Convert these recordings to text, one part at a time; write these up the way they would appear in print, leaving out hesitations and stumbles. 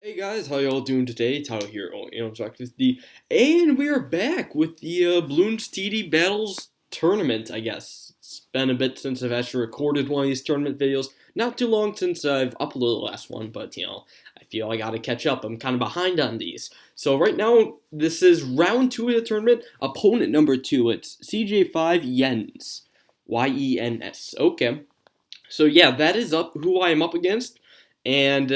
Hey guys, how y'all doing today? Tyler here, with the and we are back with the Bloons TD Battles tournament. I guess it's been a bit since I've actually recorded one of these tournament videos. Not too long since I've uploaded the last one, but I feel I gotta catch up. I'm kind of behind on these. So right now, this is round 2 of the tournament. Opponent number 2. It's CJ5 Yens, Yens. Okay, so yeah, that is up who I am up against. And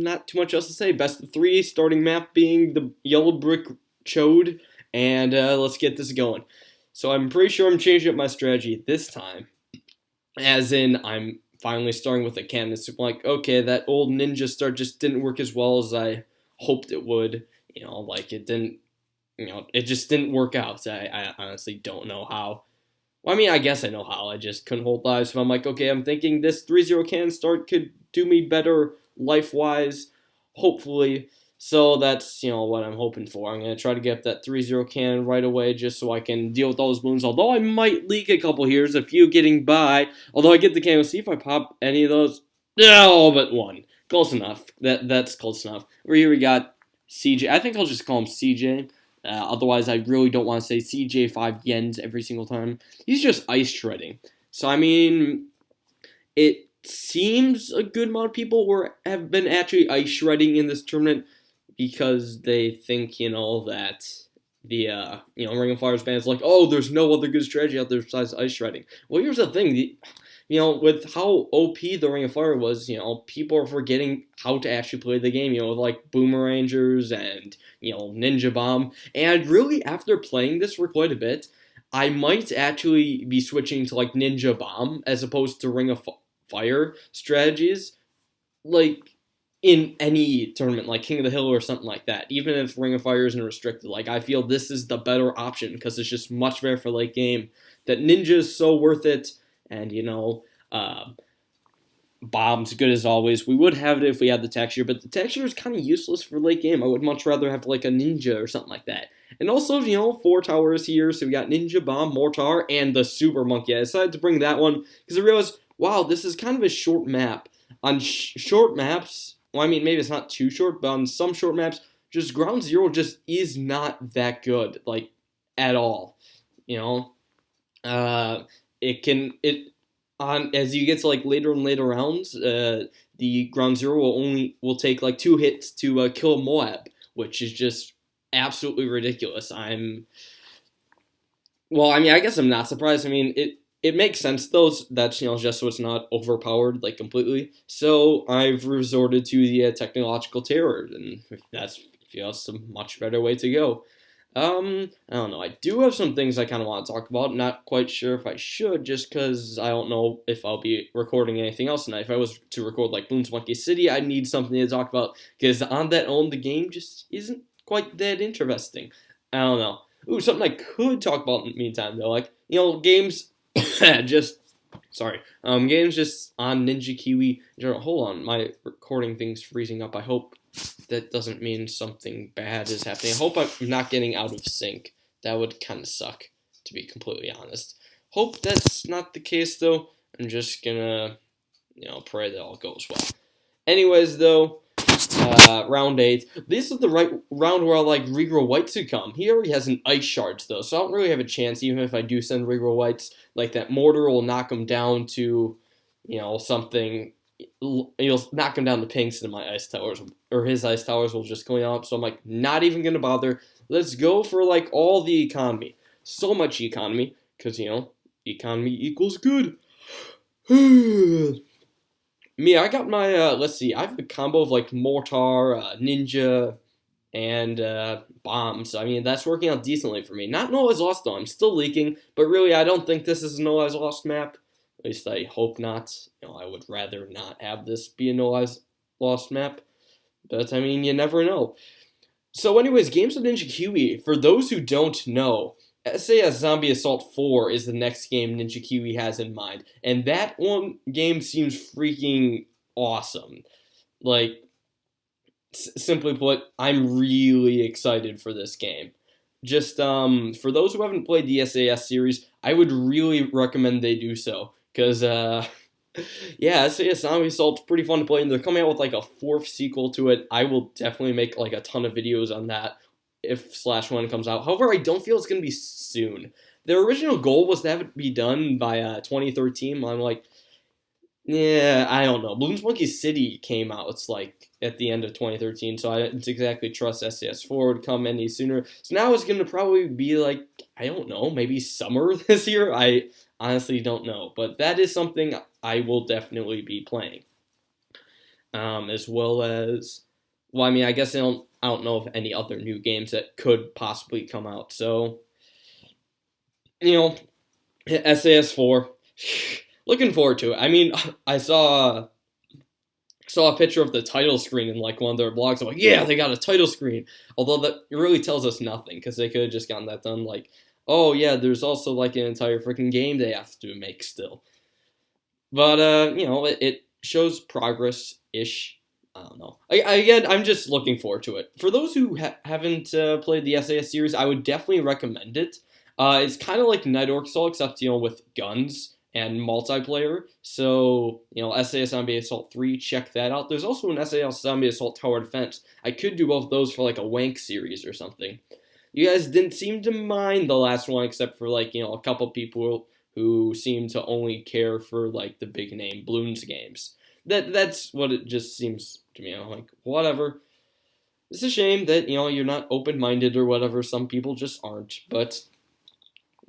not too much else to say. Best of 3, starting map being the yellow brick chode. And let's get this going. So I'm pretty sure I'm changing up my strategy this time. As in, I'm finally starting with a cannon. So I'm like, okay, that old ninja start just didn't work as well as I hoped it would. Like it didn't, it just didn't work out. I honestly don't know how. Well, I mean, I guess I know how. I just couldn't hold lives. So I'm like, okay, I'm thinking this 3-0 cannon start could do me better life-wise, hopefully. So that's, what I'm hoping for. I'm going to try to get that 3-0 cannon right away just so I can deal with all those balloons. Although I might leak a couple here. There's a few getting by. Although I get the cannon. See if I pop any of those. No, but one. Close enough. That's close enough. Here we got CJ. I think I'll just call him CJ. Otherwise, I really don't want to say CJ5 Yens every single time. He's just ice shredding. So, I mean, it seems a good amount of people have been actually ice shredding in this tournament because they think, that the, Ring of Fire's ban is like, oh, there's no other good strategy out there besides ice shredding. Well, here's the thing. With how OP the Ring of Fire was, people are forgetting how to actually play the game, with like Boomerangers and, Ninja Bomb. And really, after playing this for quite a bit, I might actually be switching to like Ninja Bomb as opposed to Ring of Fire strategies, like in any tournament, like King of the Hill or something like that. Even if Ring of Fire isn't restricted, like I feel this is the better option because it's just much better for late game. That Ninja is so worth it. And, Bomb's good as always. We would have it if we had the texture, but the texture is kind of useless for late game. I would much rather have like a ninja or something like that. And also, 4 towers here, so we got Ninja, Bomb, Mortar, and the Super Monkey. I decided to bring that one because I realized, wow, this is kind of a short map. On short maps, well, I mean, maybe it's not too short, but on some short maps, just Ground Zero just is not that good, like, at all. You know? It on as you get to like later and later rounds, the Ground Zero will take like 2 hits to kill Moab, which is just absolutely ridiculous. Well, I mean, I guess I'm not surprised. I mean, it makes sense though. That's just so it's not overpowered like completely. So I've resorted to the technological terror, and that's that's a much better way to go. I don't know. I do have some things I kind of want to talk about. Not quite sure if I should, just because I don't know if I'll be recording anything else tonight. If I was to record like Bloons Monkey City, I'd need something to talk about, because on that own, the game just isn't quite that interesting. I don't know. Ooh, something I could talk about in the meantime, though. Like, games just... Sorry. Games just on Ninja Kiwi. Hold on, my recording thing's freezing up. I hope that doesn't mean something bad is happening. I hope I'm not getting out of sync. That would kind of suck, to be completely honest. Hope that's not the case, though. I'm just gonna, pray that all goes well. Anyways, though, round 8. This is the right round where I like Regrow White to come. He already has an Ice Shards, though, so I don't really have a chance, even if I do send Regrow Whites. Like, that Mortar will knock him down to, something... You'll knock him down to pinks, and my ice towers, or his ice towers, will just go up. So I'm like, not even gonna bother. Let's go for like all the economy, so much economy, because economy equals good. Me, I got my let's see, I have a combo of like Mortar, Ninja, and bombs. I mean, that's working out decently for me. Not No Lives Lost though. I'm still leaking, but really, I don't think this is a No Lives Lost map. At least I hope not. I would rather not have this be a No Lives Lost map. But, I mean, you never know. So, anyways, Games of Ninja Kiwi. For those who don't know, SAS Zombie Assault 4 is the next game Ninja Kiwi has in mind. And that one game seems freaking awesome. Like, simply put, I'm really excited for this game. Just, for those who haven't played the SAS series, I would really recommend they do so. Because, Yeah, so yeah, Zombie Assault's pretty fun to play, and they're coming out with like a fourth sequel to it. I will definitely make like a ton of videos on that if slash one comes out. However, I don't feel it's gonna be soon. Their original goal was to have it be done by 2013. I'm like, yeah, I don't know. Bloons Monkey City came out. It's like at the end of 2013, so I didn't exactly trust SAS4 would come any sooner. So now it's gonna probably be like, I don't know, maybe summer this year. I honestly don't know, but that is something I will definitely be playing. As well as, well, I mean, I guess I don't know of any other new games that could possibly come out. So, you know, SAS4, looking forward to it. I mean, I saw a picture of the title screen in like one of their blogs. I'm like, yeah, they got a title screen. Although that really tells us nothing because they could have just gotten that done. Like, oh yeah, there's also like an entire freaking game they have to make still. But you know, it shows progress ish. I don't know. Again, I'm just looking forward to it. For those who haven't played the SAS series, I would definitely recommend it. It's kind of like Night Orc except with guns and multiplayer. So SAS Zombie Assault 3, check that out. There's also an SAS Zombie Assault Tower Defense. I could do both of those for like a wank series or something. You guys didn't seem to mind the last one, except for like a couple people who seem to only care for like the big name Bloons games. That's what it just seems to me. I'm like, whatever. It's a shame that you're not open-minded or whatever. Some people just aren't, but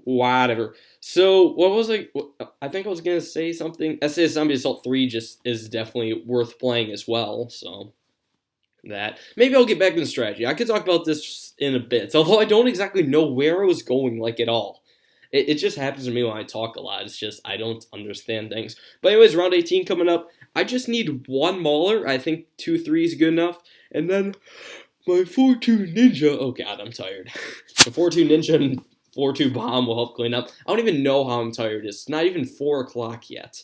whatever. So what was I think I was gonna say something. SAS Zombie Assault 3 just is definitely worth playing as well. So that maybe I'll get back into strategy. I could talk about this in a bit, although I don't exactly know where I was going like at all. It just happens to me when I talk a lot. It's just I don't understand things. But anyways, round 18 coming up. I just need one Mauler. I think 2-3 is good enough. And then my 4-2 Ninja. Oh god, I'm tired. The 4-2 Ninja and 4-2 Bomb will help clean up. I don't even know how I'm tired. It's not even 4 o'clock yet.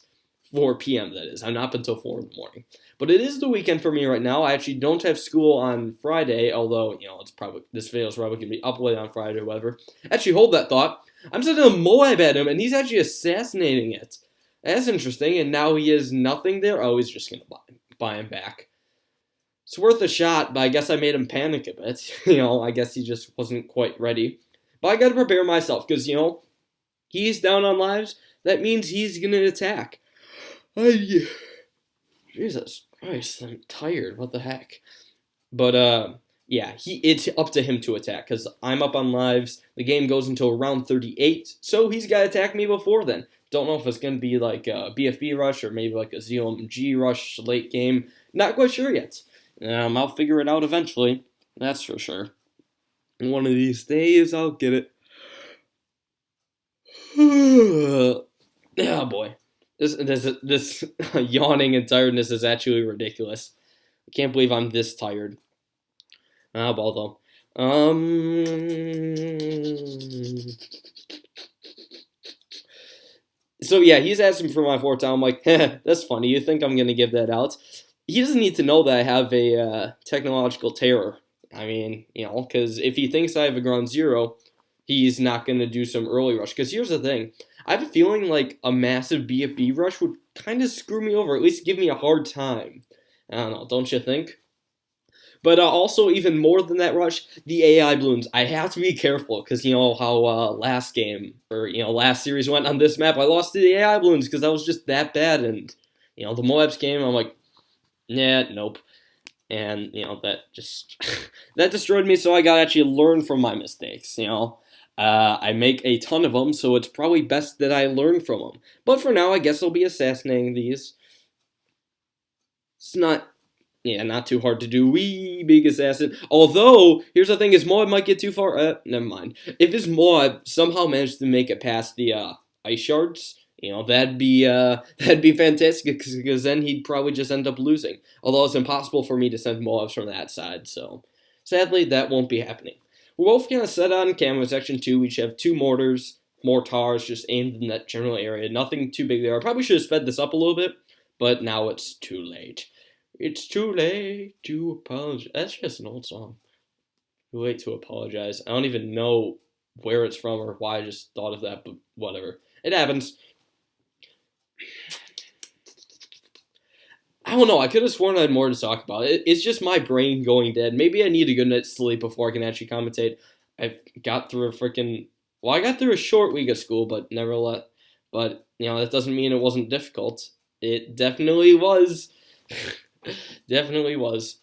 4 p.m. that is. I'm not up until 4 in the morning. But it is the weekend for me right now. I actually don't have school on Friday, although, it's probably, this video is probably going to be uploaded on Friday or whatever. Actually, hold that thought. I'm sending a Moab at him, and he's actually assassinating it. That's interesting, and now he has nothing there. Oh, he's just going to buy him back. It's worth a shot, but I guess I made him panic a bit. I guess he just wasn't quite ready. But I got to prepare myself, because, he's down on lives. That means he's going to attack. Jesus Christ, I'm tired. What the heck? But, yeah, it's up to him to attack, because I'm up on lives. The game goes until round 38, so he's got to attack me before then. Don't know if it's going to be like a BFB rush or maybe like a ZOMG rush late game. Not quite sure yet. I'll figure it out eventually. That's for sure. And one of these days, I'll get it. Oh, boy. This yawning and tiredness is actually ridiculous. I can't believe I'm this tired. Ball though. So yeah, he's asking for my 4 town. I'm like, that's funny. You think I'm gonna give that out? He doesn't need to know that I have a technological terror. I mean, because if he thinks I have a ground 0, he's not gonna do some early rush. Because here's the thing, I have a feeling like a massive BFB rush would kind of screw me over. At least give me a hard time. I don't know. Don't you think? But also, even more than that rush, the AI Bloons. I have to be careful, because how last game, or last series went on this map, I lost to the AI Bloons, because I was just that bad, and, the Moabs came, I'm like, nah, nope. And, that just, that destroyed me, so I gotta actually learn from my mistakes, I make a ton of them, so it's probably best that I learn from them. But for now, I guess I'll be assassinating these. It's not too hard to do. Wee, big assassin. Although, here's the thing, his Moab might get too far. Never mind. If his Moab somehow managed to make it past the ice shards, that'd be fantastic, because then he'd probably just end up losing. Although it's impossible for me to send Moabs from that side, so sadly, that won't be happening. We're both going to set on camo section 2. We should have 2 mortars just aimed in that general area. Nothing too big there. I probably should have sped this up a little bit, but now it's too late. It's too late to apologize. That's just an old song. Too late to apologize. I don't even know where it's from or why I just thought of that, but whatever. It happens. I don't know. I could have sworn I had more to talk about. It's just my brain going dead. Maybe I need a good night's sleep before I can actually commentate. I got through a freaking. Well, I got through a short week of school, but nevertheless. But, that doesn't mean it wasn't difficult. It definitely was. Definitely was.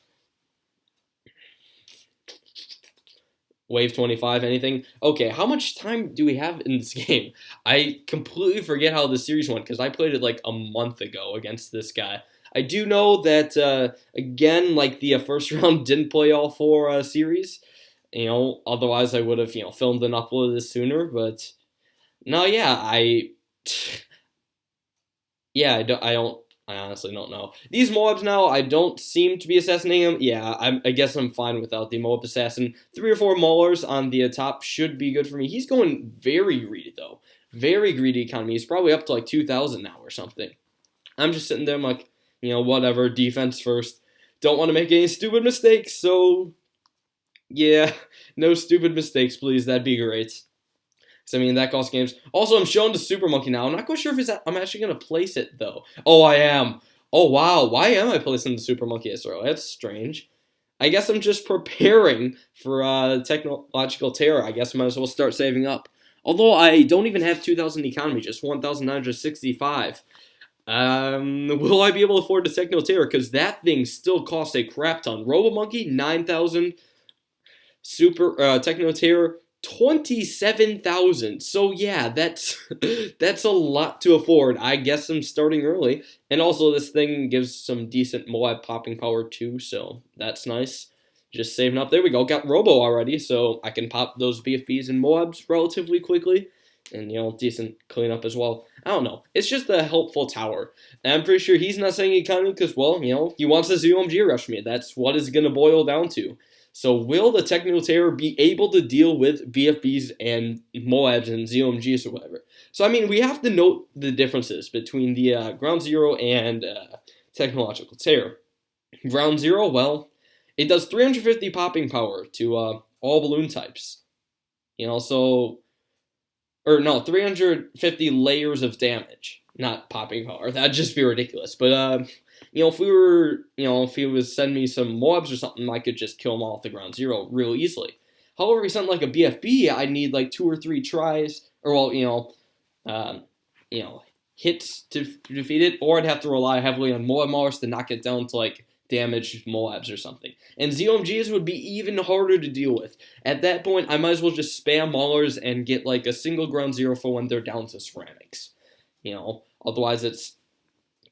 Wave 25, anything? Okay, how much time do we have in this game? I completely forget how the series went because I played it like a month ago against this guy. I do know that, again, like the first round didn't play all four series. Otherwise I would have, filmed and uploaded this sooner. But, no, yeah, yeah, I honestly don't know. These Moabs now, I don't seem to be assassinating them. Yeah, I guess I'm fine without the Moab assassin. 3 or 4 Maulers on the top should be good for me. He's going very greedy, though. Very greedy economy. He's probably up to like 2,000 now or something. I'm just sitting there, I'm like, whatever, defense first. Don't want to make any stupid mistakes, so yeah, no stupid mistakes, please. That'd be great. Because, that costs games. Also, I'm showing the Super Monkey now. I'm not quite sure if I'm actually going to place it, though. Oh, I am. Oh, wow. Why am I placing the Super Monkey as throw? That's strange. I guess I'm just preparing for technological terror. I guess I might as well start saving up. Although I don't even have 2,000 economy, just 1,965. Will I be able to afford the Techno Terror? Because that thing still costs a crap ton. Robo Monkey, 9,000. Super Techno Terror, 27,000. So yeah, that's a lot to afford. I guess I'm starting early. And also this thing gives some decent Moab popping power too, so that's nice. Just saving up. There we go. Got Robo already, so I can pop those BFBs and Moabs relatively quickly. And, decent cleanup as well. I don't know. It's just a helpful tower. And I'm pretty sure he's not saying economy because, well, he wants to ZOMG rush me. That's what it's going to boil down to. So will the Technical Terror be able to deal with BFBs and Moabs and ZOMGs or whatever? So, we have to note the differences between the Ground Zero and Technological Terror. Ground Zero, well, it does 350 popping power to all balloon types. 350 layers of damage. Not popping power. That'd just be ridiculous. But, if he was sending me some Moabs or something, I could just kill them all at the Ground Zero real easily. However, if he sent like a BFB, I'd need like 2 or 3 tries, or hits to defeat it, or I'd have to rely heavily on Moab Maulers to knock it down to like damaged Moabs or something. And ZOMGs would be even harder to deal with. At that point, I might as well just spam Maulers and get like a single Ground Zero for when they're down to ceramics. Otherwise it's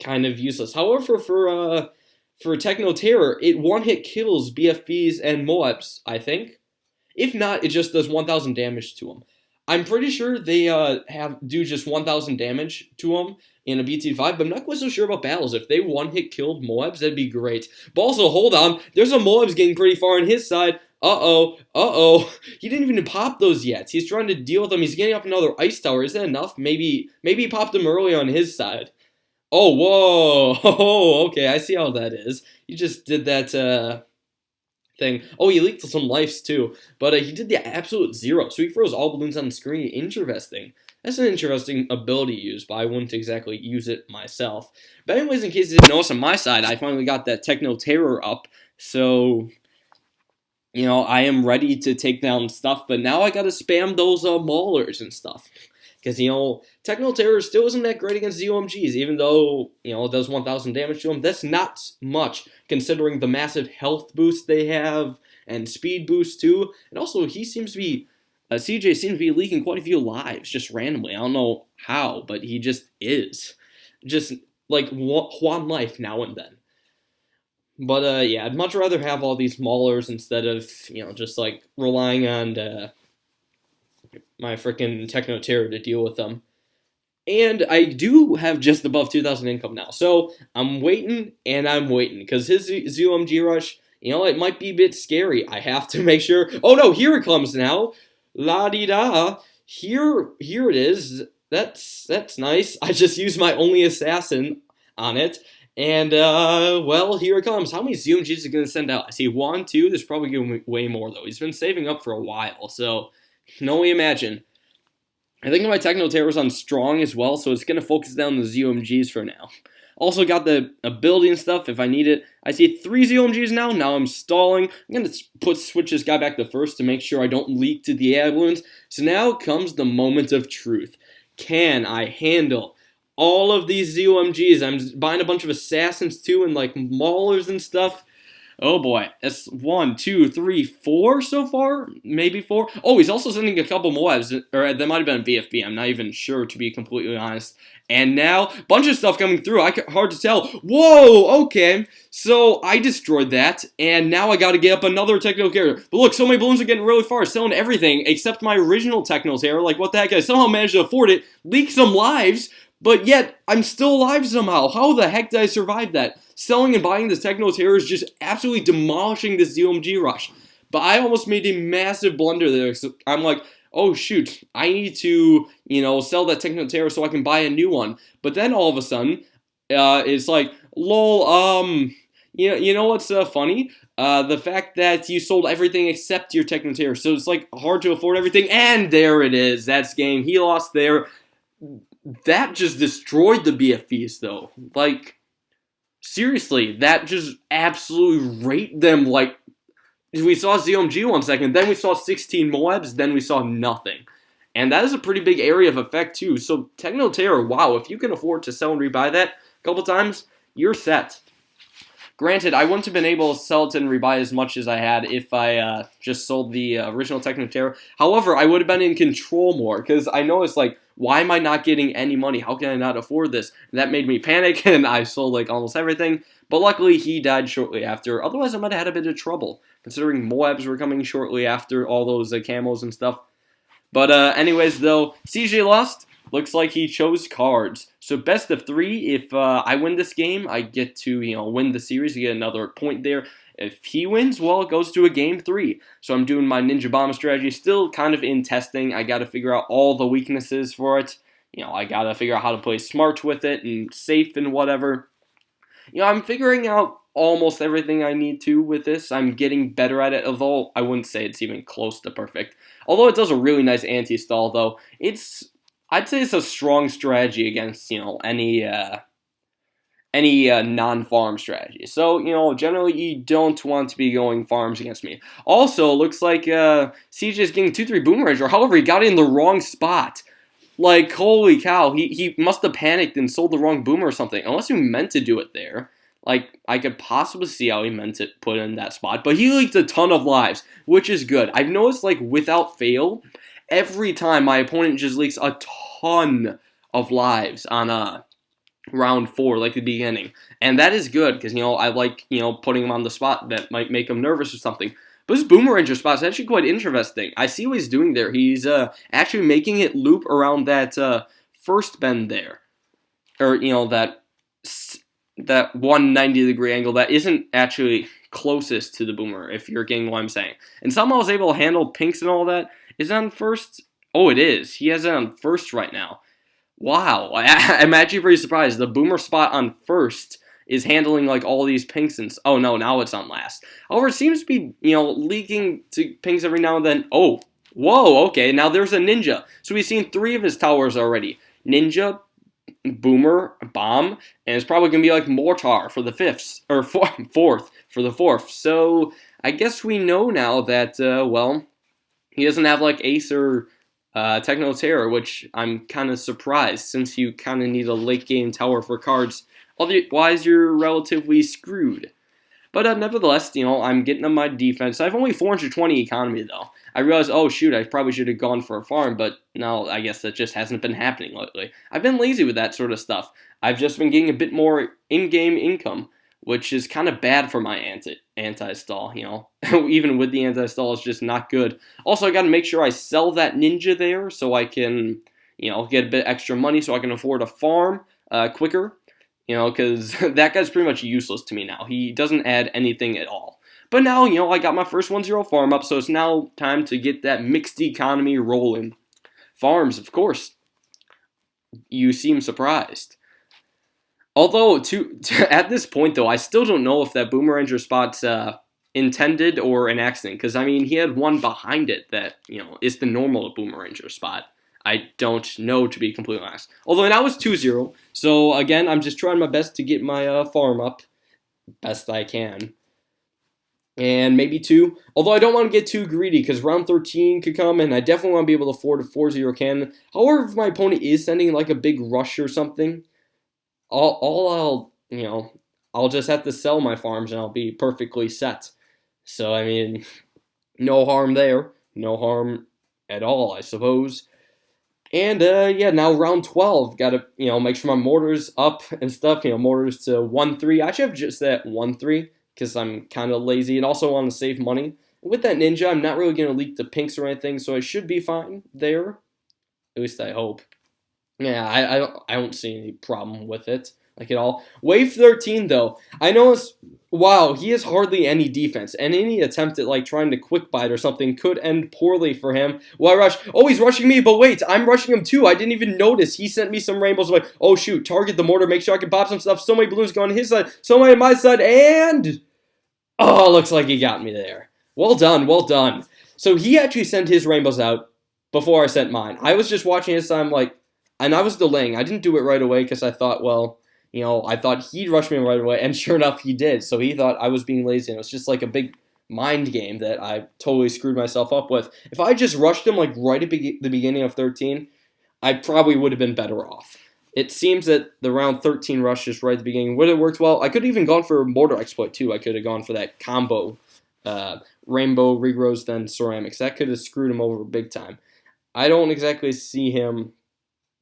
kind of useless. However, for Techno Terror, it one-hit kills BFBs and Moabs, I think. If not, it just does 1,000 damage to them. I'm pretty sure they do just 1,000 damage to them in a BT5, but I'm not quite so sure about battles. If they one-hit killed Moabs, that'd be great. But also, hold on, there's a Moabs getting pretty far on his side. Uh-oh. He didn't even pop those yet. He's trying to deal with them. He's getting up another ice tower. Is that enough? Maybe he popped them early on his side. Oh, whoa. Oh, okay, I see how that is. You just did that, thing. Oh, he leaked some lives, too. But he did the absolute 0, so he froze all balloons on the screen. Interesting. That's an interesting ability to use, but I wouldn't exactly use it myself. But anyways, in case you didn't notice on my side, I finally got that Techno Terror up, so I am ready to take down stuff, but now I gotta spam those Maulers and stuff. Because, Techno Terror still isn't that great against ZOMGs, even though, it does 1,000 damage to them. That's not much, considering the massive health boost they have, and speed boost, too. And also, he seems to be, CJ seems to be leaking quite a few lives, just randomly. I don't know how, but he just is. Just, like, one life now and then. But, yeah, I'd much rather have all these Maulers instead of, just, like, relying on, my freaking Techno Terror to deal with them. And I do have just above 2,000 income now. So I'm waiting, because his ZOMG rush, it might be a bit scary. I have to make sure. Oh no, here it comes now. La-di-da. Here it is. That's nice. I just used my only assassin on it. And, well, here it comes. How many ZOMGs is he going to send out? I see 1, 2. There's probably going to be way more, though. He's been saving up for a while, so can only imagine. I think my Techno Terror is on strong as well, so it's going to focus down the ZOMGs for now. Also got the ability and stuff if I need it. I see 3 ZOMGs now. Now I'm stalling. I'm going to switch this guy back to first to make sure I don't leak to the air balloons. So now comes the moment of truth. Can I handle all of these ZOMGs? I'm buying a bunch of assassins too and like maulers and stuff. Oh boy, that's 1, 2, 3, 4 so far? Maybe 4? Oh, he's also sending a couple Moabs, or that might have been a BFB, I'm not even sure to be completely honest. And now, bunch of stuff coming through, hard to tell. Whoa, okay, so I destroyed that, and now I gotta get up another techno carrier. But look, so many balloons are getting really far, selling everything except my original techno terror. Like, what the heck, I somehow managed to afford it, leak some lives, but yet, I'm still alive somehow. How the heck did I survive that? Selling and buying this Techno Terror is just absolutely demolishing this ZOMG rush. But I almost made a massive blunder there. So I'm like, oh shoot, I need to, sell that Techno Terror so I can buy a new one. But then all of a sudden, it's like, lol, you know what's funny? The fact that you sold everything except your Techno Terror. So it's like hard to afford everything. And there it is. That's game. He lost there. That just destroyed the BFBs though. Like, seriously, that just absolutely raped them. Like, we saw ZOMG 1 second, then we saw 16 Moabs, then we saw nothing. And that is a pretty big area of effect too. So Techno Terror, wow, if you can afford to sell and rebuy that a couple times, you're set. Granted, I wouldn't have been able to sell it and rebuy as much as I had if I just sold the original Techno Terror. However, I would have been in control more, because I noticed, like, why am I not getting any money? How can I not afford this? And that made me panic, and I sold, like, almost everything. But luckily, he died shortly after. Otherwise, I might have had a bit of trouble, considering Moabs were coming shortly after all those camos and stuff. But anyways, though, CJ lost. Looks like he chose cards. So best of 3. If I win this game, I get to, win the series. You get another point there. If he wins, well, it goes to a game 3. So I'm doing my Ninja Bomb strategy. Still kind of in testing. I got to figure out all the weaknesses for it. I got to figure out how to play smart with it and safe and whatever. I'm figuring out almost everything I need to with this. I'm getting better at it, although I wouldn't say it's even close to perfect. Although it does a really nice anti-stall, though. I'd say it's a strong strategy against, any non-farm strategy. So, generally you don't want to be going farms against me. Also, looks like CJ is getting 2-3 Boomeranger. However, he got it in the wrong spot. Like, holy cow, he must have panicked and sold the wrong boomer or something. Unless he meant to do it there. Like, I could possibly see how he meant to put it in that spot. But he leaked a ton of lives, which is good. I've noticed, like, without fail, every time my opponent just leaks a ton of lives on round 4, like the beginning. And that is good, because, I like, putting him on the spot that might make him nervous or something. But this Boomeranger spot is actually quite interesting. I see what he's doing there. He's actually making it loop around that first bend there. Or, that 190-degree angle that isn't actually closest to the boomer, if you're getting what I'm saying. And somehow I was able to handle pinks and all that. Is it on first? Oh, it is. He has it on first right now. Wow. I'm actually pretty surprised. The boomer spot on first is handling, like, all these pinks and... Oh, no, now it's on last. However, it seems to be, leaking to pinks every now and then. Oh, whoa, okay. Now there's a ninja. So we've seen 3 of his towers already. Ninja, boomer, bomb, and it's probably going to be, like, mortar for the 5th, or 4th, for the 4th. So I guess we know now that, well... He doesn't have, like, Ace or Techno Terror, which I'm kind of surprised, since you kind of need a late-game tower for cards. Otherwise, you're relatively screwed. But nevertheless, I'm getting on my defense. I have only 420 economy, though. I realized, oh, shoot, I probably should have gone for a farm, but no, I guess that just hasn't been happening lately. I've been lazy with that sort of stuff. I've just been getting a bit more in-game income, which is kind of bad for my anti-stall, Even with the anti-stall, it's just not good. Also, I got to make sure I sell that ninja there so I can, get a bit extra money so I can afford a farm quicker. Because that guy's pretty much useless to me now. He doesn't add anything at all. But now, I got my first 1-0 farm up, so it's now time to get that mixed economy rolling. Farms, of course. You seem surprised. Although, at this point, though, I still don't know if that Boomeranger spot's intended or an accident. Because, I mean, he had one behind it that, is the normal Boomeranger spot. I don't know, to be completely honest. Although now it's 2-0, so again, I'm just trying my best to get my farm up best I can. And maybe 2. Although I don't want to get too greedy because round 13 could come and I definitely want to be able to afford a 4-0 cannon. However, if my opponent is sending like a big rush or something, I'll just have to sell my farms and I'll be perfectly set. So, I mean, no harm there. No harm at all, I suppose. And, yeah, now round 12. Gotta, make sure my mortar's up and stuff. Mortars to 1-3. I should have just that 1-3 because I'm kind of lazy and also want to save money. With that ninja, I'm not really going to leak the pinks or anything, so I should be fine there. At least I hope. Yeah, I don't see any problem with it, like at all. Wave 13, though. I noticed, wow, he has hardly any defense, and any attempt at, like, trying to quick bite or something could end poorly for him. Why rush? Oh, he's rushing me, but wait, I'm rushing him too. I didn't even notice. He sent me some rainbows. Like, oh, shoot, target the mortar, make sure I can pop some stuff. So many balloons going on his side, so many on my side, and... oh, looks like he got me there. Well done, well done. So he actually sent his rainbows out before I sent mine. I was just watching his time, like... and I was delaying. I didn't do it right away because I thought, well, I thought he'd rush me right away, and sure enough, he did. So he thought I was being lazy, and it was just like a big mind game that I totally screwed myself up with. If I just rushed him like right at the beginning of 13, I probably would have been better off. It seems that the round 13 rush just right at the beginning would have worked well. I could have even gone for mortar exploit too. I could have gone for that combo, rainbow, regrows, then ceramics. That could have screwed him over big time. I don't exactly see him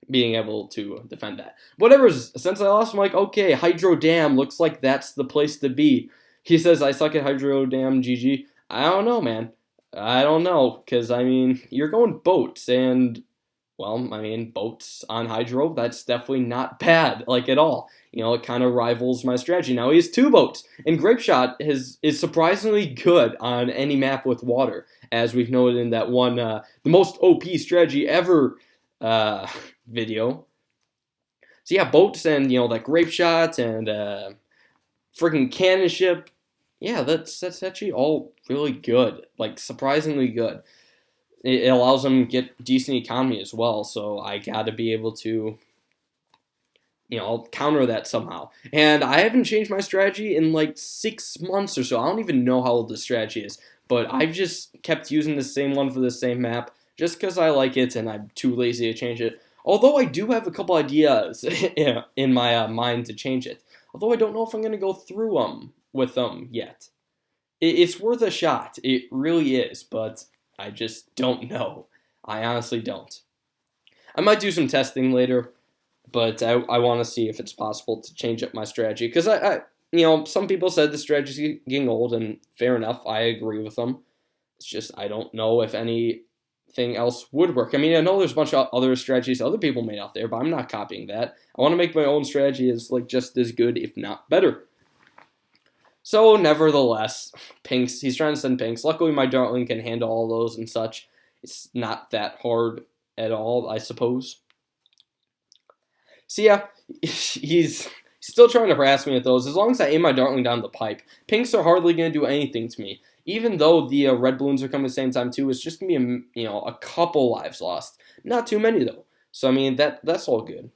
being able to defend that. Whatever, since I lost, I'm like, okay, Hydro Dam looks like that's the place to be. He says, I suck at Hydro Dam, GG. I don't know, man. I don't know, because, I mean, you're going boats, and, well, I mean, boats on Hydro, that's definitely not bad, like, at all. It kind of rivals my strategy. Now he has 2 boats, and Grape Shot is surprisingly good on any map with water, as we've noted in that one, the most OP strategy ever video. So yeah, boats and that grape shot and freaking cannon ship. Yeah, that's actually all really good, like surprisingly good. It allows them to get decent economy as well. So I gotta be able to counter that somehow. And I haven't changed my strategy in like 6 months or so. I don't even know how old this strategy is, but I've just kept using the same one for the same map just because I like it and I'm too lazy to change it. Although I do have a couple ideas in my mind to change it. Although I don't know if I'm going to go through with them yet. It's worth a shot. It really is, but I just don't know. I honestly don't. I might do some testing later, but I want to see if it's possible to change up my strategy. Because some people said the strategy's getting old, and fair enough, I agree with them. It's just I don't know if anything else would work. I mean, I know there's a bunch of other strategies other people made out there, but I'm not copying that. I want to make my own strategy as like just as good, if not better. So, nevertheless, pinks. He's trying to send pinks. Luckily, my darling can handle all those and such. It's not that hard at all, I suppose. So yeah, he's still trying to harass me with those. As long as I aim my darling down the pipe, pinks are hardly going to do anything to me. Even though the red balloons are coming at the same time too, it's just going to be a couple lives lost. Not too many though. So I mean that's all good.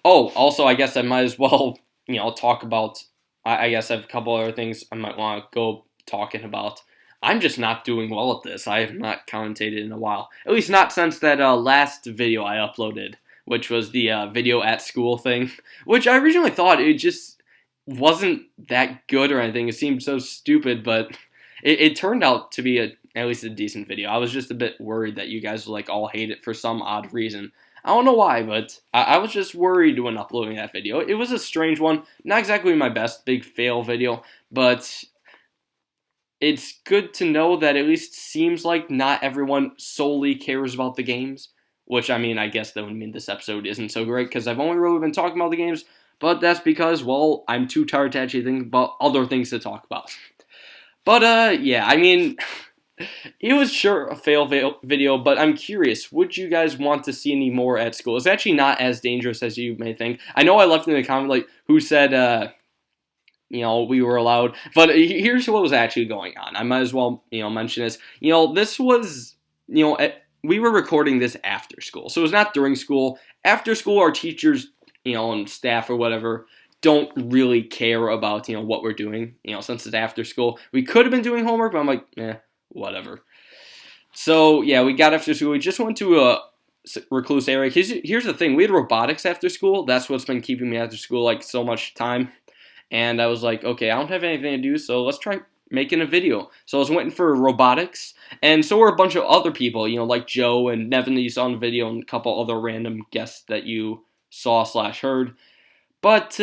Oh, also I guess I might as well talk about. I guess I have a couple other things I might want to go talking about. I'm just not doing well at this. I have not commentated in a while. At least not since that last video I uploaded, which was the video at school thing, which I originally thought it just wasn't that good or anything. It seemed so stupid, but it turned out to be at least a decent video. I was just a bit worried that you guys would like all hate it for some odd reason. I don't know why, but I was just worried when uploading that video. It was a strange one. Not exactly my best big fail video, but it's good to know that at least seems like not everyone solely cares about the games. Which, I mean, I guess that would mean this episode isn't so great, because I've only really been talking about the games, but that's because, well, I'm too tired to actually think about other things to talk about. But, yeah, I mean, it was sure a fail video, but I'm curious, would you guys want to see any more at school? It's actually not as dangerous as you may think. I know I left in the comment, like, who said, we were allowed. But here's what was actually going on. I might as well, mention this. This was, we were recording this after school. So it was not during school. After school, our teachers, and staff or whatever, don't really care about, what we're doing, since it's after school. We could have been doing homework, but I'm like, whatever. So, yeah, we got after school. We just went to a recluse area. Here's the thing. We had robotics after school. That's what's been keeping me after school, like, so much time. And I was like, okay, I don't have anything to do, so let's try making a video. So I was waiting for robotics, and so were a bunch of other people, like Joe and Nevin that you saw in the video, and a couple other random guests that you saw/heard. But,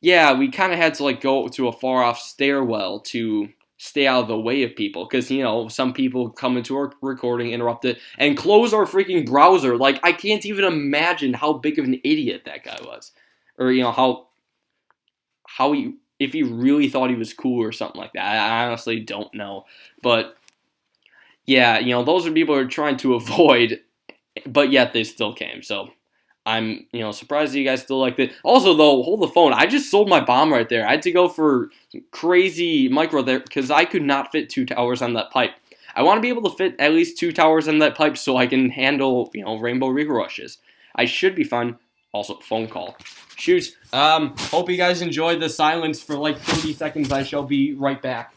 yeah, we kind of had to, like, go to a far-off stairwell to stay out of the way of people, because, some people come into our recording, interrupt it, and close our freaking browser. Like, I can't even imagine how big of an idiot that guy was. Or, how he, if he really thought he was cool or something like that. I honestly don't know. But, yeah, those are people who are trying to avoid, but yet they still came. So, I'm, surprised that you guys still liked it. Also, though, hold the phone. I just sold my bomb right there. I had to go for crazy micro there because I could not fit 2 towers on that pipe. I want to be able to fit at least 2 towers on that pipe so I can handle, rainbow re-rushes. I should be fine. Also, phone call. Shoot. Hope you guys enjoyed the silence for like 30 seconds. I shall be right back.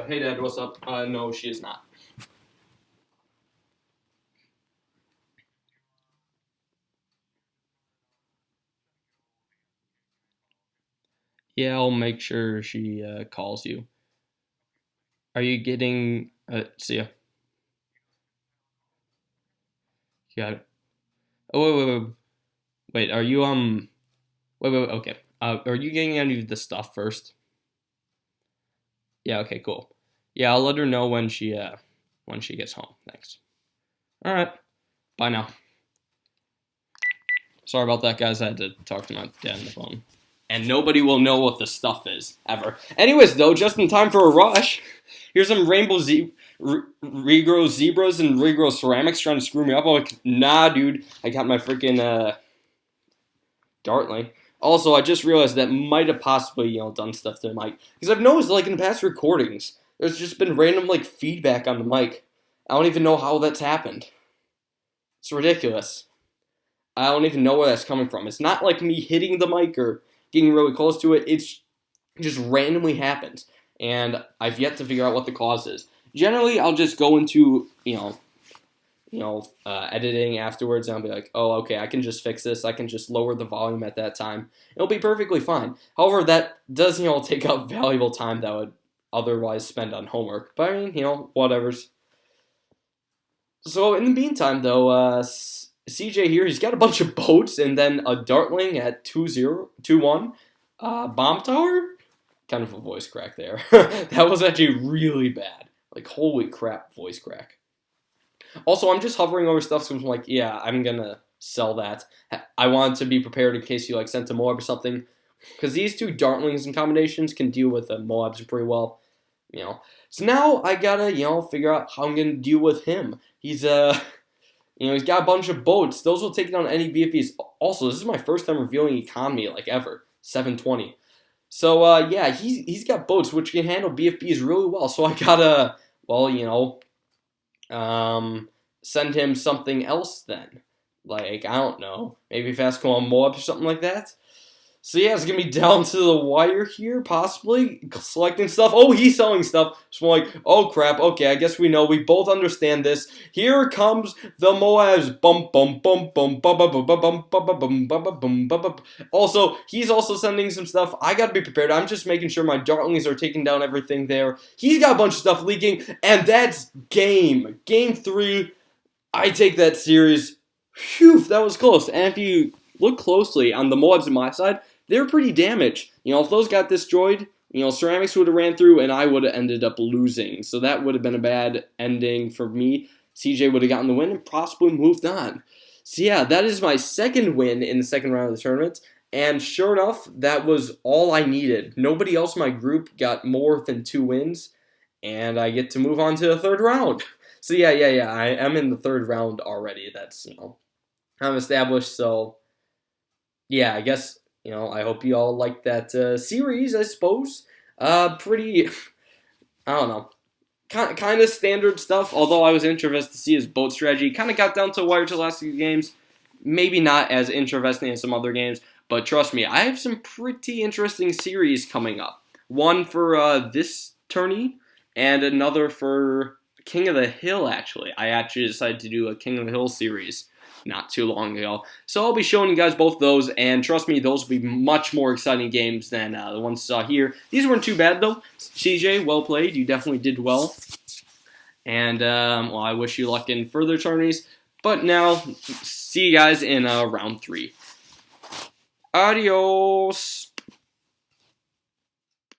Hey Dad, what's up? No, she is not. Yeah, I'll make sure she calls you. Are you getting? See ya. Got it. Oh wait. Wait, are you Wait. Okay. Are you getting any of the stuff first? Yeah. Okay. Cool. Yeah, I'll let her know when she gets home. Thanks. All right. Bye now. Sorry about that, guys. I had to talk to my dad on the phone. And nobody will know what the stuff is, ever. Anyways, though, just in time for a rush, here's some rainbow regrow zebras and regrow ceramics trying to screw me up. I'm like, nah, dude. I got my freaking Dartling. Also, I just realized that might have possibly, done stuff to the mic. Because I've noticed, like, in the past recordings, there's just been random, like, feedback on the mic. I don't even know how that's happened. It's ridiculous. I don't even know where that's coming from. It's not like me hitting the mic or getting really close to it. It's just randomly happens. And I've yet to figure out what the cause is. Generally, I'll just go into, editing afterwards, and I'll be like, oh, okay, I can just fix this. I can just lower the volume at that time. It'll be perfectly fine. However, that does, take up valuable time that I would otherwise spend on homework. But, I mean, whatever's. So, in the meantime, though, CJ here, he's got a bunch of boats and then a Dartling at 2-1. Bomb tower? Kind of a voice crack there. That was actually really bad. Like, holy crap, voice crack. Also, I'm just hovering over stuff, so I'm like, yeah, I'm gonna sell that. I wanted to be prepared in case you, like, sent a Moab or something. Because these two Dartlings and combinations can deal with the Moabs pretty well. So now I gotta, figure out how I'm gonna deal with him. He's, he's got a bunch of boats. Those will take down any BFBs. Also, this is my first time reviewing economy, like, ever. 720. So, yeah, he's got boats, which can handle BFBs really well. So I gotta, send him something else then. Like, I don't know. Maybe fast call on Moab or something like that. So yeah, it's going to be down to the wire here, possibly, selecting stuff. Oh, he's selling stuff. So I'm like, oh crap, okay, I guess we know. We both understand this. Here comes the Moabs. Bum, bum, bum, bum, bum, bum, bum, bum, bum, bum, bum, bum, bum. Also, he's also sending some stuff. I got to be prepared. I'm just making sure my Dartlings are taking down everything there. He's got a bunch of stuff leaking, and that's game. Game 3. I take that series. Phew, that was close. And if you look closely on the Moabs on my side, they're pretty damaged. If those got destroyed, ceramics would have ran through and I would have ended up losing. So that would have been a bad ending for me. CJ would have gotten the win and possibly moved on. So yeah, that is my second win in the second round of the tournament. And sure enough, that was all I needed. Nobody else in my group got more than 2 wins, and I get to move on to the third round. So yeah, I am in the third round already. That's, I'm established. So yeah, I guess, I hope you all like that series, I suppose. Pretty, I don't know, kind of standard stuff, although I was interested to see his boat strategy. Kind of got down to wire to the last few games. Maybe not as interesting as some other games, but trust me, I have some pretty interesting series coming up. One for this tourney, and another for King of the Hill, actually. I actually decided to do a King of the Hill series not too long ago. So I'll be showing you guys both those, and trust me, those will be much more exciting games than the ones you saw here. These weren't too bad, though. CJ, well played. You definitely did well. And, well, I wish you luck in further tourneys. But now, see you guys in round 3. Adios!